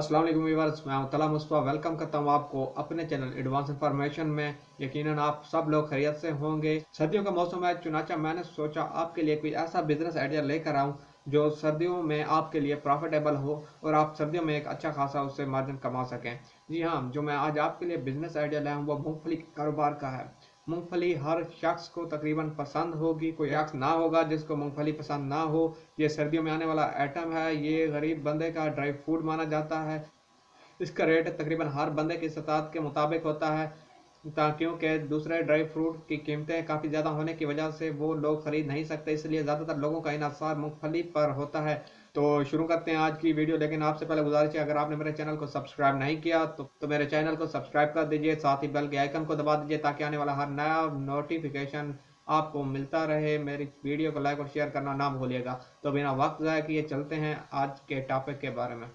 अस्सलाम वालेकुम व्यूअर्स, मैं तला मुस्तफ़ा वेलकम करता हूँ आपको अपने चैनल एडवांस इन्फॉर्मेशन में। यकीनन आप सब लोग खैरियत से होंगे। सर्दियों का मौसम है, चुनाचा मैंने सोचा आपके लिए कोई ऐसा बिजनेस आइडिया लेकर आऊँ जो सर्दियों में आपके लिए प्रॉफिटेबल हो और आप सर्दियों में एक अच्छा खासा उससे मार्जिन कमा सकें। जी हाँ, जो मैं आज आपके लिए बिजनेस आइडिया लाया हूँ वो मूंगफली के कारोबार का है। मूंगफली हर शख्स को तकरीबन पसंद होगी, कोई शख्स ना होगा जिसको मूंगफली पसंद ना हो। ये सर्दियों में आने वाला आइटम है, ये गरीब बंदे का ड्राई फ्रूट माना जाता है। इसका रेट तकरीबन हर बंदे की इस्तात के मुताबिक होता है, क्योंकि दूसरे ड्राई फ्रूट की कीमतें काफ़ी ज़्यादा होने की वजह से वो लोग खरीद नहीं सकते, इसलिए ज़्यादातर लोगों का इन्हिसार मूंगफली पर होता है। तो शुरू करते हैं आज की वीडियो, लेकिन आपसे पहले गुजारिश है, अगर आपने मेरे चैनल को सब्सक्राइब नहीं किया तो मेरे चैनल को सब्सक्राइब कर दीजिए, साथ ही बेल के आइकन को दबा दीजिए ताकि आने वाला हर नया नोटिफिकेशन आपको मिलता रहे। मेरी वीडियो को लाइक और शेयर करना ना भूलिएगा। तो बिना वक्त ज़ाया किए चलते हैं आज के टॉपिक के बारे में।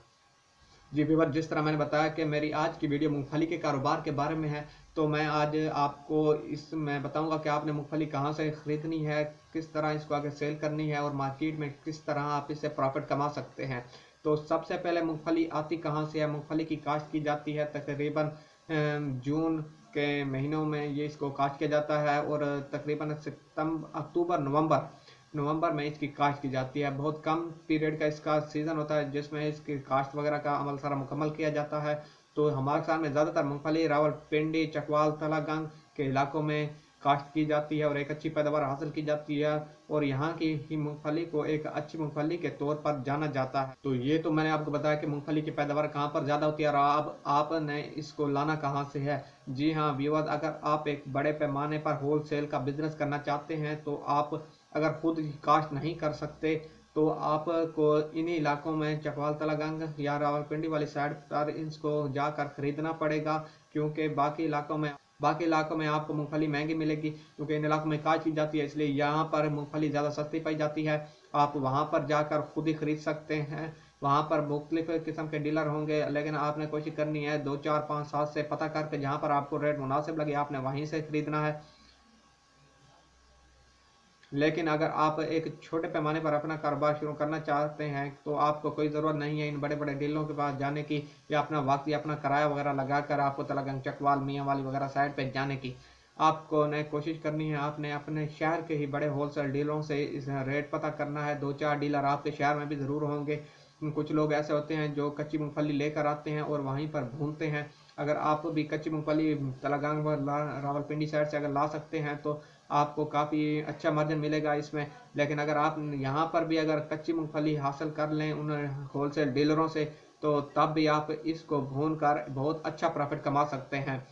जी व्यूअर, जिस तरह मैंने बताया कि मेरी आज की वीडियो मूंगफली के कारोबार के बारे में है, तो मैं आज आपको इसमें बताऊंगा कि आपने मूंगफली कहां से ख़रीदनी है, किस तरह इसको आगे सेल करनी है और मार्केट में किस तरह आप इससे प्रॉफिट कमा सकते हैं। तो सबसे पहले मूंगफली आती कहां से है। मूंगफली की काश्त की जाती है तकरीबन जून के महीनों में ये इसको काश्त किया जाता है और तकरीबन सितंबर अक्टूबर नवंबर नवंबर में इसकी काश्त की जाती है। बहुत कम पीरियड का इसका सीज़न होता है जिसमें इसकी काश्त वगैरह का अमल सारा मुकम्मल किया जाता है। तो हमारे साथ में ज़्यादातर मूंगफली रावलपिंडी, चकवाल, तलागंग के इलाकों में काश्त की जाती है और एक अच्छी पैदावार हासिल की जाती है और यहाँ की ही मूंगफली को एक अच्छी मूंगफली के तौर पर जाना जाता है। तो ये तो मैंने आपको बताया कि मूंगफली की पैदावार कहाँ पर ज़्यादा होती है और अब आपने इसको लाना कहाँ से है। जी हाँ व्यूअर्स, अगर आप एक बड़े पैमाने पर होल सेल का बिजनेस करना चाहते हैं तो आप अगर खुद काश्त नहीं कर सकते तो आपको इन्हीं इलाकों में चकवाल, तलागंग या रावलपिंडी वाली साइड पर इसको जाकर खरीदना पड़ेगा, क्योंकि बाकी इलाकों में आपको मूंगफली महंगी मिलेगी, क्योंकि इन इलाकों में काश्त की जाती है, इसलिए यहाँ पर मूंगफली ज़्यादा सस्ती पाई जाती है। आप वहाँ पर जाकर खुद ही खरीद सकते हैं। वहाँ पर मुख्तलिफ किस्म के डीलर होंगे, लेकिन आपने कोशिश करनी है 2, 4, 5, 7 से पता करके जहाँ पर आपको रेट मुनासिब लगे आपने वहीं से खरीदना है। लेकिन अगर आप एक छोटे पैमाने पर अपना कारोबार शुरू करना चाहते हैं तो आपको कोई ज़रूरत नहीं है इन बड़े बड़े डीलरों के पास जाने की या अपना वक्त या अपना किराया वगैरह लगाकर आपको तलागंग, चकवाल, मियाँ वाली वगैरह साइड पे जाने की। आपको ने कोशिश करनी है, आपने अपने शहर के ही बड़े होलसेल डीलरों से इस रेट पता करना है। 2, 4 डीलर आपके शहर में भी ज़रूर होंगे। कुछ लोग ऐसे होते हैं जो कच्ची मूंगफली लेकर आते हैं और वहीं पर भूनते हैं। अगर आप भी कच्ची मूंगफली तलागंग व रावलपिंडी साइड से अगर ला सकते हैं तो आपको काफ़ी अच्छा मार्जिन मिलेगा इसमें। लेकिन अगर आप यहाँ पर भी अगर कच्ची मूंगफली हासिल कर लें उन होलसेल डीलरों से तो तब भी आप इसको भून कर बहुत अच्छा प्रॉफिट कमा सकते हैं,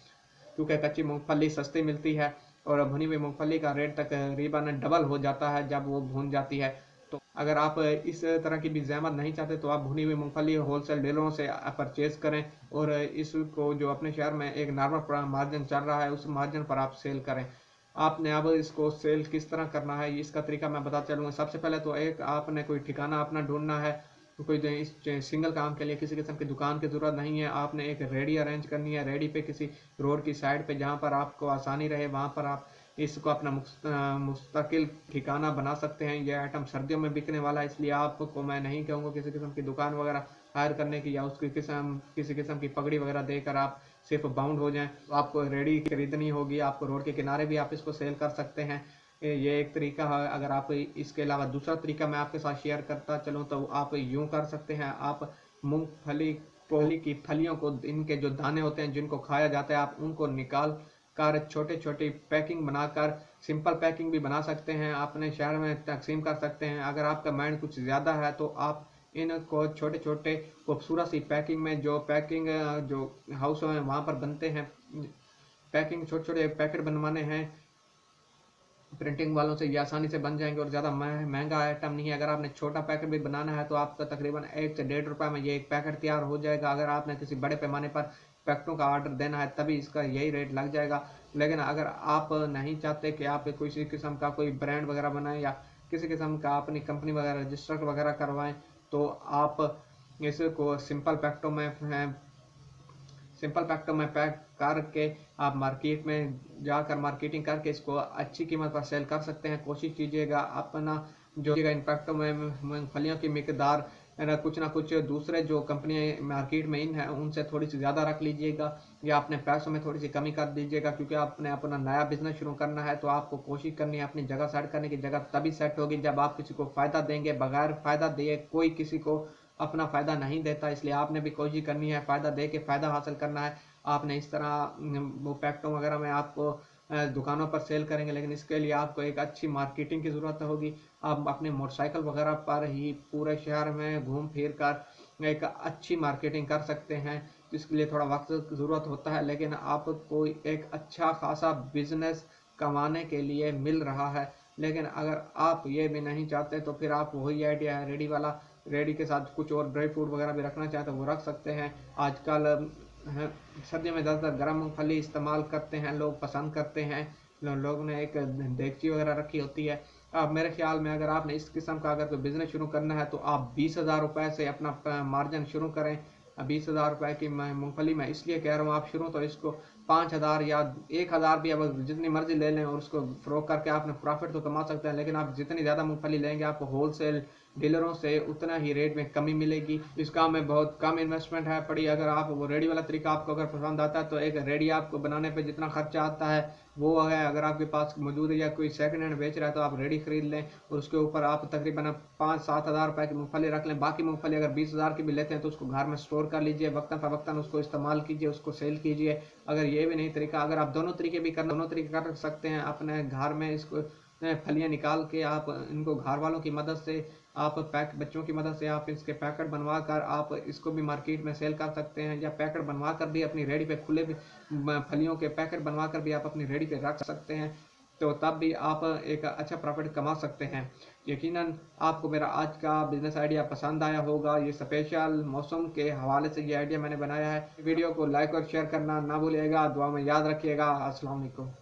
क्योंकि कच्ची मूंगफली सस्ती मिलती है और भुनी हुई मूंगफली का रेट तकरीबन डबल हो जाता है जब वो भून जाती है। तो अगर आप इस तरह की भी ज़हमत नहीं चाहते तो आप भुनी हुई मूंगफली होलसेल डीलरों से परचेज़ करें और इसको जो अपने शहर में एक नॉर्मल मार्जिन चल रहा है उस मार्जिन पर आप सेल करें। आपने अब इसको सेल किस तरह करना है इसका तरीका मैं बता चलूँगा। सबसे पहले तो एक आपने कोई ठिकाना अपना ढूंढना है। तो कोई इस सिंगल काम के लिए किसी किस्म की दुकान की ज़रूरत नहीं है। आपने एक रेडी अरेंज करनी है। रेडी पे किसी रोड की साइड पे जहाँ पर आपको आसानी रहे वहाँ पर आप इसको अपना मुस्तकिल ठिकाना बना सकते हैं। यह आइटम सर्दियों में बिकने वाला है, इसलिए आपको मैं नहीं कहूँगा किसी किस्म की दुकान वगैरह हायर करने की या उसकी किसी किस्म की पगड़ी वगैरह देकर आप सिर्फ बाउंड हो जाएं। तो आपको रेडी खरीदनी होगी। आपको रोड के किनारे भी आप इसको सेल कर सकते हैं। ये एक तरीका है। अगर आप इसके अलावा दूसरा तरीका मैं आपके साथ शेयर करता चलूँ तो आप यूँ कर सकते हैं। आप मूंगफली की फलियों को, इनके जो दाने होते हैं जिनको खाया जाता है, आप उनको निकाल कर छोटे छोटे पैकिंग बनाकर सिंपल पैकिंग भी बना सकते हैं, अपने शहर में तकसीम कर सकते हैं। अगर आपका माइंड कुछ ज़्यादा है तो आप इनको छोटे छोटे खूबसूरत सी पैकिंग में जो पैकिंग जो हाउस में वहाँ पर बनते हैं, पैकिंग छोटे छोटे पैकेट बनवाने हैं प्रिंटिंग वालों से, ये आसानी से बन जाएंगे और ज़्यादा महंगा आइटम नहीं है। अगर आपने छोटा पैकेट भी बनाना है तो आपका तकरीबन 1 से 1.5 रुपये में ये एक पैकेट तैयार हो जाएगा। अगर आपने किसी बड़े पैमाने पर पैकेटों का ऑर्डर देना है तभी इसका यही रेट लग जाएगा। लेकिन अगर आप नहीं चाहते कि आप किसी किस्म का कोई ब्रांड वगैरह बनाएं या किसी किस्म का अपनी कंपनी वगैरह रजिस्टर वगैरह करवाएं तो आप इसको सिंपल पैकेटों में पैक करके आप मार्केट में जाकर मार्केटिंग करके इसको अच्छी कीमत पर सेल कर सकते हैं। कोशिश कीजिएगा अपना जो इन पैकेटों में मूंगफलियों की मिकदार कुछ ना कुछ दूसरे जो कंपनियां मार्केट में इन है उनसे थोड़ी सी ज़्यादा रख लीजिएगा, या अपने पैसों में थोड़ी सी कमी कर दीजिएगा, क्योंकि आपने अपना नया बिजनेस शुरू करना है तो आपको कोशिश करनी है अपनी जगह सेट करने की। जगह तभी सेट होगी जब आप किसी को फ़ायदा देंगे। बगैर फ़ायदा दिए कोई किसी को अपना फ़ायदा नहीं देता, इसलिए आपने भी कोशिश करनी है फ़ायदा दे के फ़ायदा हासिल करना है। आपने इस तरह वो पैक्टों वगैरह में आपको दुकानों पर सेल करेंगे, लेकिन इसके लिए आपको एक अच्छी मार्केटिंग की ज़रूरत होगी। आप अपने मोटरसाइकिल वगैरह पर ही पूरे शहर में घूम फिर कर एक अच्छी मार्केटिंग कर सकते हैं। इसके लिए थोड़ा वक्त की ज़रूरत होता है, लेकिन आपको एक अच्छा खासा बिजनेस कमाने के लिए मिल रहा है। लेकिन अगर आप ये भी नहीं चाहते तो फिर आप वही आइडिया है रेडी वाला, रेडी के साथ कुछ और ड्राई फ्रूट वगैरह भी रखना चाहते हैं वो रख सकते हैं। आजकल सर्दियों में ज़्यादातर गर्म मूंगफली इस्तेमाल करते हैं, लोग पसंद करते हैं। लोगों ने एक देगची वगैरह रखी होती है। अब मेरे ख्याल में अगर आपने इस किस्म का अगर कोई बिजनेस शुरू करना है तो आप 20,000 रुपये से अपना मार्जिन शुरू करें। 20,000 रुपये की मूंगफली मैं इसलिए कह रहा हूँ आप शुरू तो इसको 5,000 या 1,000 भी अब जितनी मर्जी ले लें और उसको फ़रोख्त करके आपने प्रॉफिट तो कमा सकते हैं, लेकिन आप जितनी ज़्यादा मूंगफली लेंगे आपको होलसेल डीलरों से उतना ही रेट में कमी मिलेगी। इस काम में बहुत कम इन्वेस्टमेंट है पड़ी। अगर आप वो रेडी वाला तरीका आपको अगर पसंद आता है तो एक रेडी आपको बनाने पे जितना खर्चा आता है वो है, अगर आपके पास मौजूद है या कोई सेकंड हैंड बेच रहा है तो आप रेडी खरीद लें और उसके ऊपर आप तकरीबन 5-7 हज़ार रुपये की मूंगफली रख लें। बाकी मूंगफली अगर 20,000 की भी लेते हैं तो उसको घर में स्टोर कर लीजिए, वक्तन फ़वक्तन उसको इस्तेमाल कीजिए, उसको सेल कीजिए। अगर ये भी नहीं तरीका, अगर आप दोनों तरीके भी करना, दोनों तरीके कर सकते हैं। अपने घर में इसको फलियाँ निकाल के आप इनको घर वालों की मदद से, आप बच्चों की मदद से आप इसके पैकेट बनवा कर आप इसको भी मार्केट में सेल कर सकते हैं, या पैकेट बनवा कर भी अपनी रेडी पे खुले भी फलियों के पैकेट बनवा कर भी आप अपनी रेडी पे रख सकते हैं। तो तब भी आप एक अच्छा प्रॉफिट कमा सकते हैं। यकीनन आपको मेरा आज का बिजनेस आइडिया पसंद आया होगा। ये स्पेशल मौसम के हवाले से ये आइडिया मैंने बनाया है। वीडियो को लाइक और शेयर करना ना भूलिएगा। दुआ में याद रखिएगा। अस्सलाम वालेकुम।